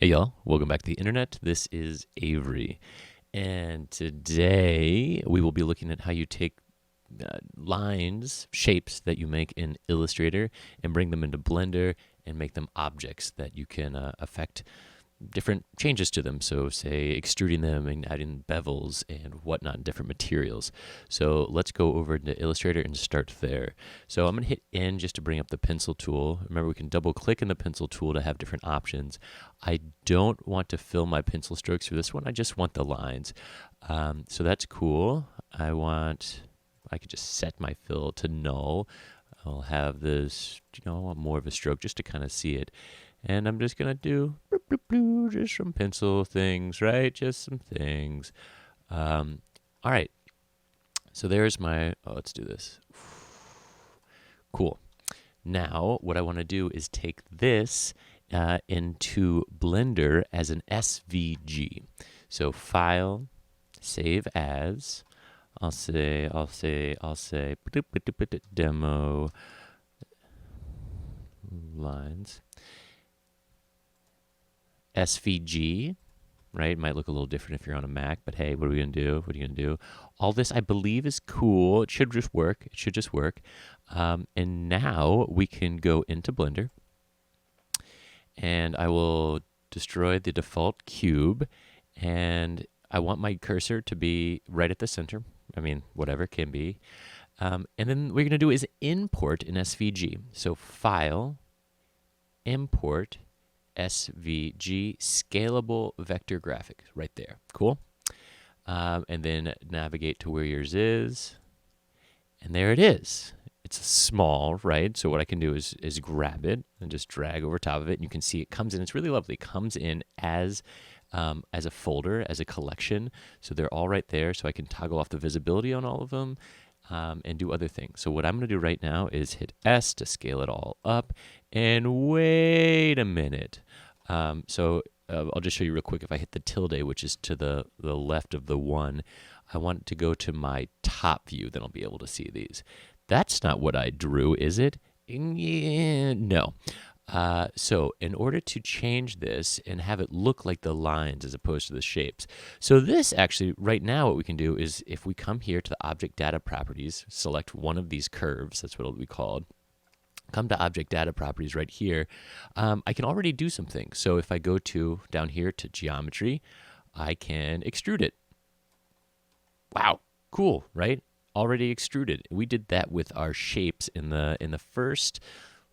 Hey y'all, welcome back to the internet. This is Avery, and today we will be looking at how you take lines, shapes that you make in Illustrator and bring them into Blender and make them objects that you can affect different changes to them. So say extruding them and adding bevels and whatnot in different materials. So let's go over to Illustrator and start there. So I'm going to hit N just to bring up the pencil tool. Remember, we can double click in the pencil tool to have different options. I don't want to fill my pencil strokes for this one. I just want the lines. So that's cool. I could just set my fill to null. I'll have this, I want more of a stroke just to kind of see it. And I'm just going to do just some pencil things, right? Just some things. All right. So there's my, let's do this. Cool. Now, what I want to do is take this into Blender as an SVG. So File, Save As. I'll say demo lines. SVG, right? Might look a little different if you're on a Mac, but hey, what are we gonna do? What are you gonna do? All this, I believe, is cool. It should just work. It should just work. And now we can go into Blender, and I will destroy the default cube, and I want my cursor to be right at the center. I mean, whatever it can be. And then what we're gonna do is import an SVG. So File, Import, SVG, Scalable Vector Graphics, right there. Cool. And then navigate to where yours is. And there it is. It's small, right? So what I can do is grab it and just drag over top of it. And you can see it comes in. It's really lovely. It comes in as a folder, as a collection. So they're all right there. So I can toggle off the visibility on all of them. And do other things. So what I'm going to do right now is hit S to scale it all up. And wait a minute. I'll just show you real quick. If I hit the tilde, which is to the left of the 1, I want it to go to my top view. Then I'll be able to see these. That's not what I drew, is it? No. So in order to change this and have it look like the lines as opposed to the shapes. So this actually, right now what we can do is if we come here to the Object Data Properties, select one of these curves, that's what it'll be called, come to Object Data Properties right here, I can already do some things. So if I go down here to Geometry, I can extrude it. Wow, cool, right? Already extruded. We did that with our shapes in the first,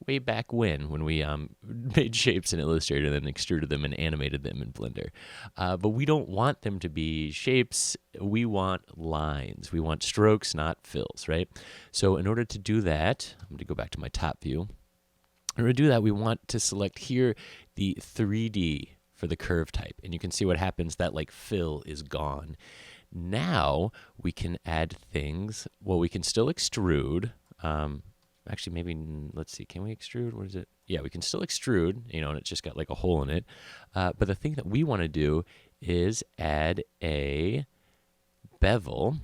way back when we made shapes in Illustrator and then extruded them and animated them in Blender. But we don't want them to be shapes. We want lines. We want strokes, not fills, right? So in order to do that, I'm going to go back to my top view. In order to do that, we want to select here the 3D for the curve type. And you can see what happens. That like fill is gone. Now we can add things. Well, we can still extrude. Actually, maybe, let's see, can we extrude? What is it? Yeah, we can still extrude, and it's just got like a hole in it. But the thing that we want to do is add a bevel.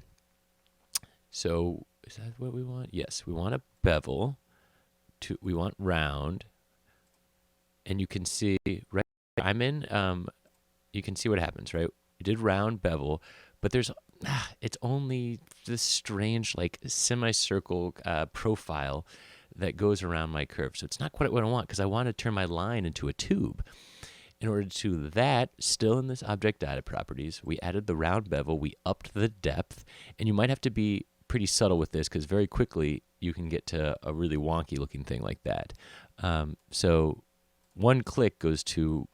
So is that what we want? Yes, we want a bevel. We want round. And you can see, right, I'm in, you can see what happens, right? We did round bevel, but it's only this strange like semicircle profile that goes around my curve. So it's not quite what I want because I want to turn my line into a tube. In order to do that, still in this Object Data Properties, we added the round bevel, we upped the depth, and you might have to be pretty subtle with this because very quickly you can get to a really wonky looking thing like that. So one click goes to,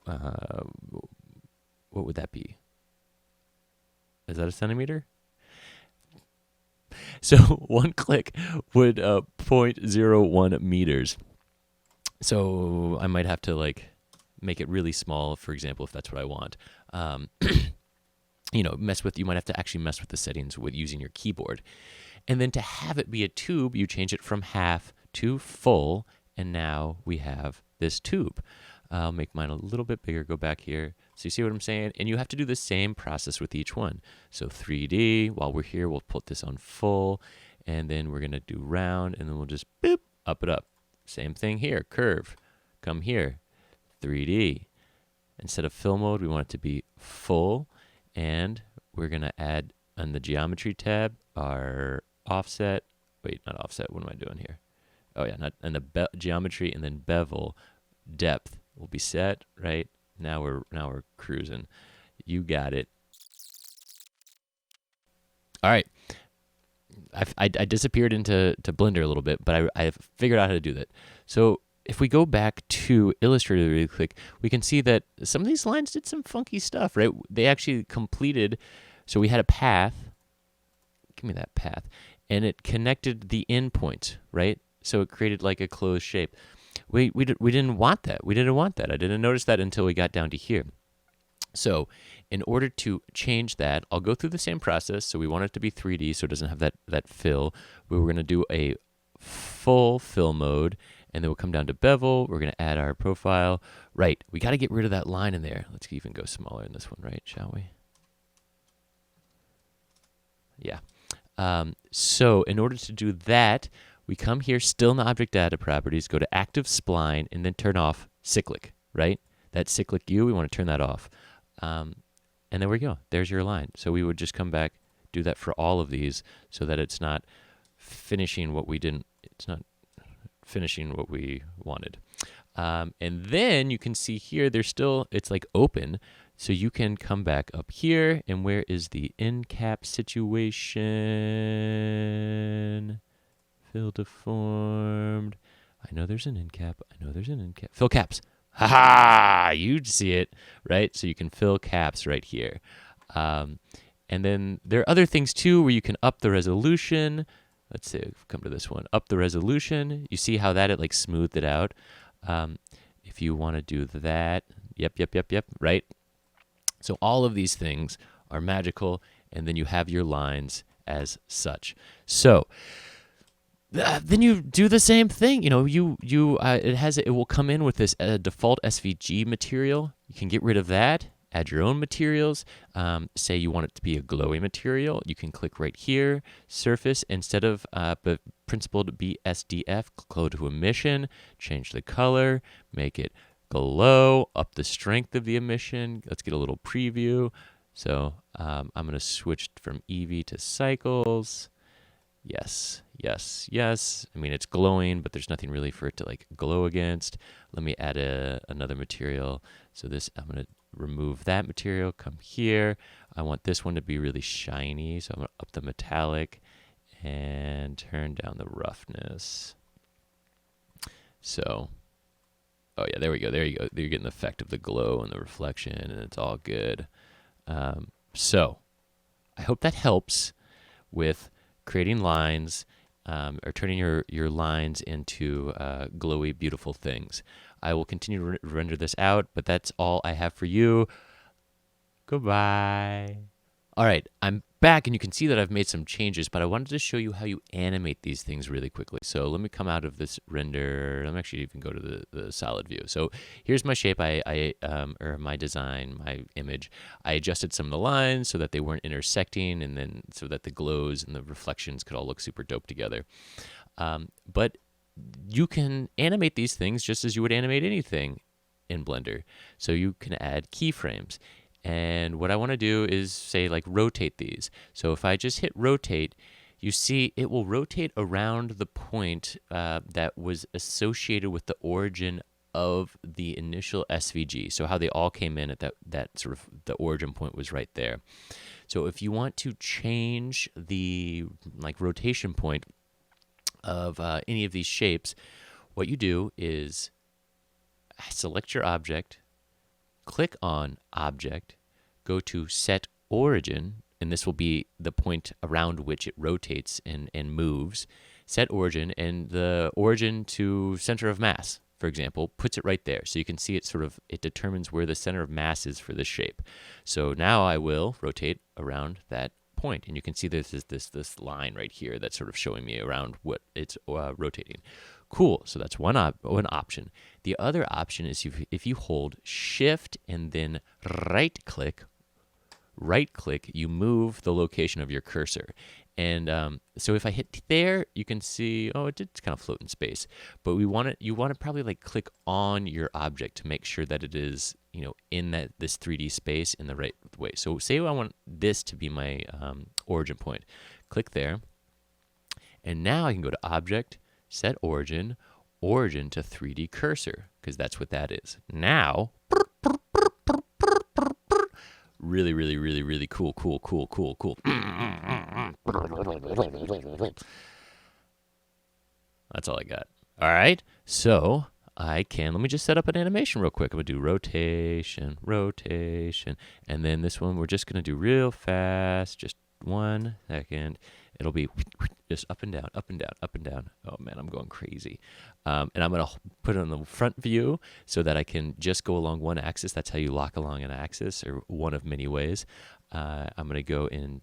what would that be? Is that a centimeter? So one click would 0.01 meters. So I might have to like make it really small, for example, if that's what I want. You might have to actually mess with the settings with using your keyboard. And then to have it be a tube, you change it from half to full, and now we have this tube. I'll make mine a little bit bigger, go back here. So you see what I'm saying? And you have to do the same process with each one. So 3D, while we're here, we'll put this on full, and then we're gonna do round, and then we'll just boop, up it up. Same thing here, curve, come here, 3D, instead of fill mode, we want it to be full. And we're going to add on the geometry tab our offset. Wait, not offset. What am I doing here? Oh, yeah, not and the geometry and then bevel depth will be set, right? Now we're cruising. You got it. All right. I disappeared into Blender a little bit, but I figured out how to do that. So if we go back to Illustrator really quick, we can see that some of these lines did some funky stuff, right? They actually completed, so we had a path. Give me that path. And it connected the endpoints, right? So it created like a closed shape. We didn't want that. We didn't want that. I didn't notice that until we got down to here. So in order to change that, I'll go through the same process. So we want it to be 3D so it doesn't have that fill. We were going to do a full fill mode, and then we'll come down to bevel. We're going to add our profile. Right, we got to get rid of that line in there. Let's even go smaller in this one, right, shall we? Yeah. So in order to do that, we come here, still in the object data properties, go to active spline, and then turn off cyclic, right? That cyclic U, we want to turn that off. And there we go. There's your line. So we would just come back, do that for all of these so that it's not finishing what we didn't, it's not finishing what we wanted. And then you can see here, there's still, it's like open. So you can come back up here, and where is the end cap situation? Fill deformed. I know there's an end cap. I know there's an end cap. Fill caps. Ha-ha! You'd see it, right? So you can fill caps right here. And then there are other things too where you can up the resolution. Let's say, come to this one. Up the resolution. You see how that it like smoothed it out. If you want to do that, yep, right? So all of these things are magical, and then you have your lines as such. So then you do the same thing. You know, it will come in with this default SVG material. You can get rid of that, add your own materials. Say you want it to be a glowy material. You can click right here, surface, instead of principal to be SDF, go to emission, change the color, make it glow, up the strength of the emission. Let's get a little preview. So I'm going to switch from EV to cycles. Yes. I mean, it's glowing, but there's nothing really for it to like glow against. Let me add another material. So this, I'm going to remove that material, come here. I want this one to be really shiny, so I'm going to up the metallic and turn down the roughness. So, oh yeah, there we go. There you go. You're getting the effect of the glow and the reflection, and it's all good. So, I hope that helps with creating lines or turning your lines into glowy, beautiful things. I will continue to render this out, but that's all I have for you. Goodbye. All right, I'm back, and you can see that I've made some changes, but I wanted to show you how you animate these things really quickly. So let me come out of this render. Let me actually even go to the solid view. So here's my shape, or my design, my image. I adjusted some of the lines so that they weren't intersecting, and then so that the glows and the reflections could all look super dope together. But you can animate these things just as you would animate anything in Blender. So you can add keyframes. And what I want to do is say like rotate these. So if I just hit rotate, you see it will rotate around the point that was associated with the origin of the initial SVG. So how they all came in at that sort of the origin point was right there. So if you want to change the like rotation point of any of these shapes, what you do is select your object, click on Object, go to Set Origin, and this will be the point around which it rotates and moves. Set Origin, and the origin to center of mass, for example, puts it right there. So you can see it determines where the center of mass is for this shape. So now I will rotate around that point, and you can see there's this line right here that's sort of showing me around what it's rotating. Cool. So that's one option. The other option is if you hold Shift and then right click, you move the location of your cursor. And so if I hit there, you can see, oh, it did kind of float in space. But you want to probably like click on your object to make sure that it is, in this 3D space in the right way. So say I want this to be my origin point. Click there. And now I can go to Object, Set Origin, Origin to 3D Cursor, because that's what that is. Now, really, really, really, really cool. That's all I got. All right, so let me just set up an animation real quick. I'm going to do rotation, and then this one we're just going to do real fast, just 1 second. It'll be just up and down. Oh, man, I'm going crazy. And I'm going to put it on the front view so that I can just go along one axis. That's how you lock along an axis, or one of many ways. I'm going to go in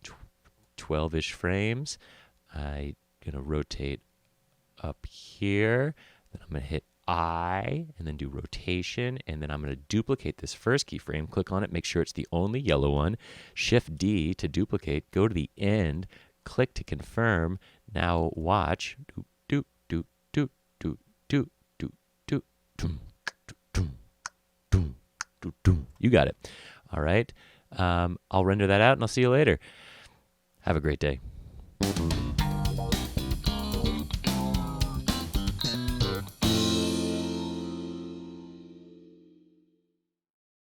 12-ish frames. I'm going to rotate up here. Then I'm going to hit I, and then do rotation, and then I'm going to duplicate this first keyframe. Click on it, make sure it's the only yellow one. Shift D to duplicate. Go to the end. Click to confirm. Now watch. You got it. All right. I'll render that out, and I'll see you later. Have a great day.